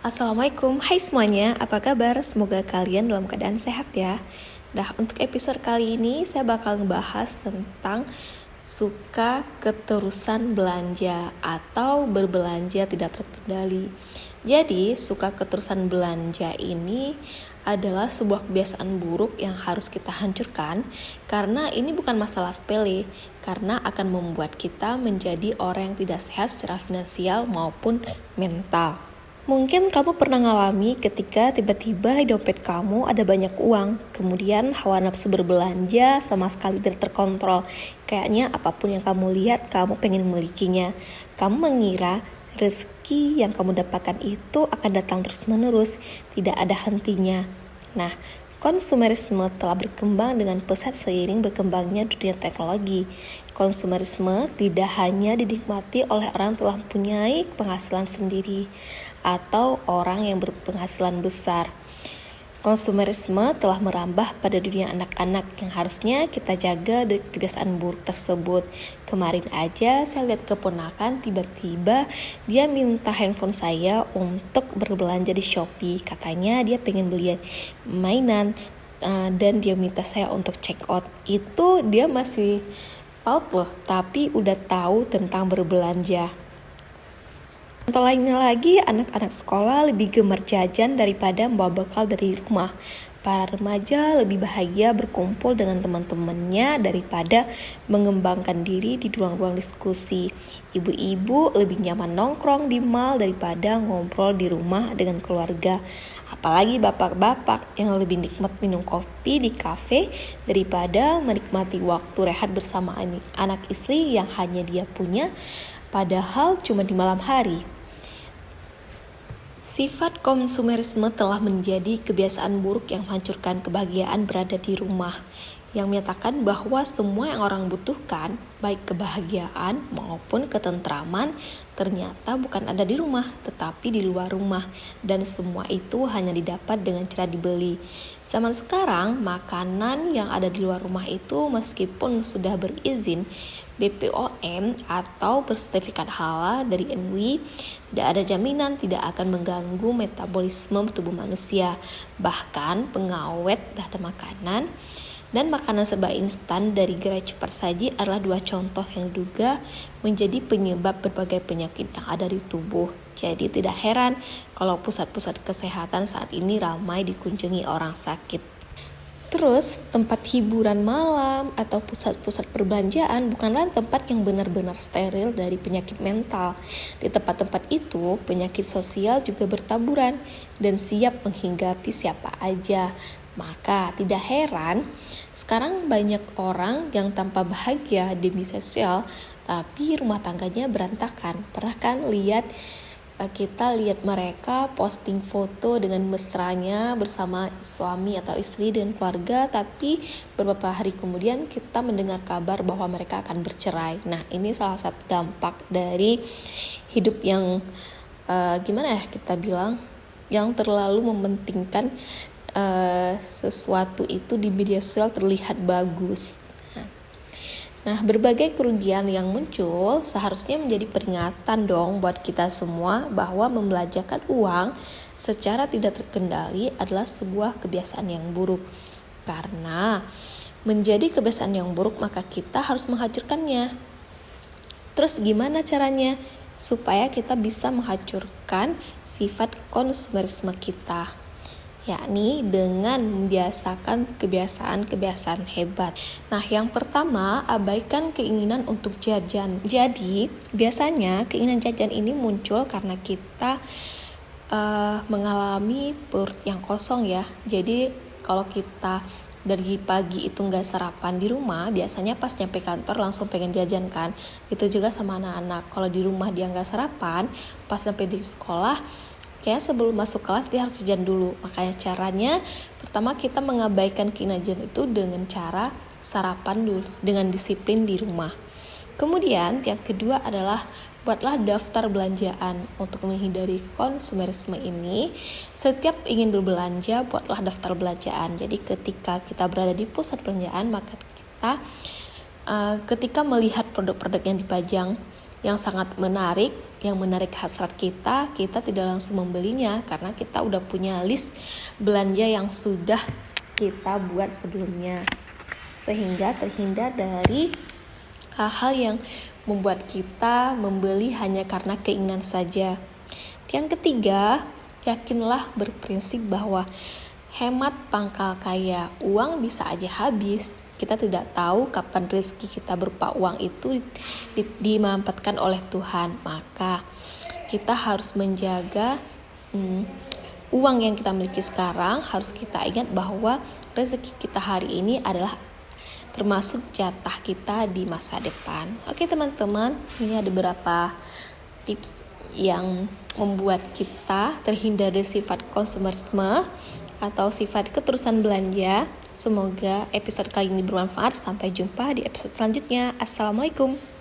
Assalamualaikum, hai semuanya, apa kabar? Semoga kalian dalam keadaan sehat ya. Nah, untuk episode kali ini saya bakal ngebahas tentang suka keterusan belanja atau berbelanja tidak terkendali. Jadi, suka keterusan belanja ini adalah sebuah kebiasaan buruk yang harus kita hancurkan karena ini bukan masalah sepele, karena akan membuat kita menjadi orang yang tidak sehat secara finansial maupun mental. Mungkin kamu pernah ngalami ketika tiba-tiba di dompet kamu ada banyak uang, kemudian hawa nafsu berbelanja sama sekali tidak terkontrol. Kayaknya apapun yang kamu lihat, kamu pengen memilikinya. Kamu mengira rezeki yang kamu dapatkan itu akan datang terus-menerus, tidak ada hentinya. Nah, konsumerisme telah berkembang dengan pesat seiring berkembangnya dunia teknologi. Konsumerisme tidak hanya dinikmati oleh orang yang telah mempunyai penghasilan sendiri atau orang yang berpenghasilan besar. Konsumerisme telah merambah pada dunia anak-anak yang harusnya kita jaga dari kebiasaan buruk tersebut. Kemarin aja saya lihat keponakan tiba-tiba dia minta handphone saya untuk berbelanja di Shopee. Katanya dia pengen beli mainan dan dia minta saya untuk check out. Itu dia masih PAUD loh, tapi udah tahu tentang berbelanja. Contoh lainnya lagi, anak-anak sekolah lebih gemar jajan daripada membawa bekal dari rumah. Para remaja lebih bahagia berkumpul dengan teman-temannya daripada mengembangkan diri di ruang-ruang diskusi. Ibu-ibu lebih nyaman nongkrong di mall daripada ngobrol di rumah dengan keluarga. Apalagi bapak-bapak yang lebih nikmat minum kopi di kafe daripada menikmati waktu rehat bersama anak istri yang hanya dia punya, padahal cuma di malam hari. Sifat konsumerisme telah menjadi kebiasaan buruk yang menghancurkan kebahagiaan berada di rumah, yang menyatakan bahwa semua yang orang butuhkan, baik kebahagiaan maupun ketentraman, ternyata bukan ada di rumah, tetapi di luar rumah, dan semua itu hanya didapat dengan cara dibeli. Zaman sekarang, makanan yang ada di luar rumah itu meskipun sudah berizin BPOM atau bersertifikat halal dari MUI, tidak ada jaminan tidak akan mengganggu metabolisme tubuh manusia. Bahkan pengawet terhadap makanan dan makanan serba instan dari gerai cepat saji adalah dua contoh yang diduga menjadi penyebab berbagai penyakit yang ada di tubuh. Jadi tidak heran kalau pusat-pusat kesehatan saat ini ramai dikunjungi orang sakit. Terus, tempat hiburan malam atau pusat-pusat perbelanjaan bukanlah tempat yang benar-benar steril dari penyakit mental. Di tempat-tempat itu, penyakit sosial juga bertaburan dan siap menghinggapi siapa aja. Maka tidak heran, sekarang banyak orang yang tanpa bahagia demi sosial, tapi rumah tangganya berantakan. Pernah kan kita lihat mereka posting foto dengan mesranya bersama suami atau istri dan keluarga, tapi beberapa hari kemudian kita mendengar kabar bahwa mereka akan bercerai. Nah, ini salah satu dampak dari hidup yang kita bilang, yang terlalu mementingkan sesuatu itu di media sosial terlihat bagus. Nah, berbagai kerugian yang muncul seharusnya menjadi peringatan dong buat kita semua bahwa membelanjakan uang secara tidak terkendali adalah sebuah kebiasaan yang buruk. Karena menjadi kebiasaan yang buruk maka kita harus menghancurkannya. Terus gimana caranya? Supaya kita bisa menghancurkan sifat konsumerisme kita, yakni dengan membiasakan kebiasaan-kebiasaan hebat. Nah, yang pertama, abaikan keinginan untuk jajan. Jadi, biasanya keinginan jajan ini muncul karena kita mengalami perut yang kosong ya. Jadi, kalau kita dari pagi itu nggak sarapan di rumah, biasanya pas nyampe kantor langsung pengen jajan kan. Itu juga sama anak-anak. Kalau di rumah dia nggak sarapan, pas sampai di sekolah, kayaknya sebelum masuk kelas dia harus jajan dulu. Makanya caranya pertama kita mengabaikan keinginan jajan itu dengan cara sarapan dulu dengan disiplin di rumah. Kemudian yang kedua adalah buatlah daftar belanjaan. Untuk menghindari konsumerisme ini, setiap ingin berbelanja buatlah daftar belanjaan. Jadi ketika kita berada di pusat perbelanjaan, maka kita ketika melihat produk-produk yang dipajang yang sangat menarik, yang menarik hasrat kita tidak langsung membelinya karena kita udah punya list belanja yang sudah kita buat sebelumnya, sehingga terhindar dari hal-hal yang membuat kita membeli hanya karena keinginan saja. Yang ketiga, yakinlah berprinsip bahwa hemat pangkal kaya, uang bisa aja habis. Kita tidak tahu kapan rezeki kita berupa uang itu dimanfaatkan oleh Tuhan. Maka kita harus menjaga uang yang kita miliki sekarang. Harus kita ingat bahwa rezeki kita hari ini adalah termasuk jatah kita di masa depan. Oke teman-teman, ini ada beberapa tips yang membuat kita terhindar dari sifat konsumerisme atau sifat keterusan belanja. Semoga episode kali ini bermanfaat. Sampai jumpa di episode selanjutnya. Assalamualaikum.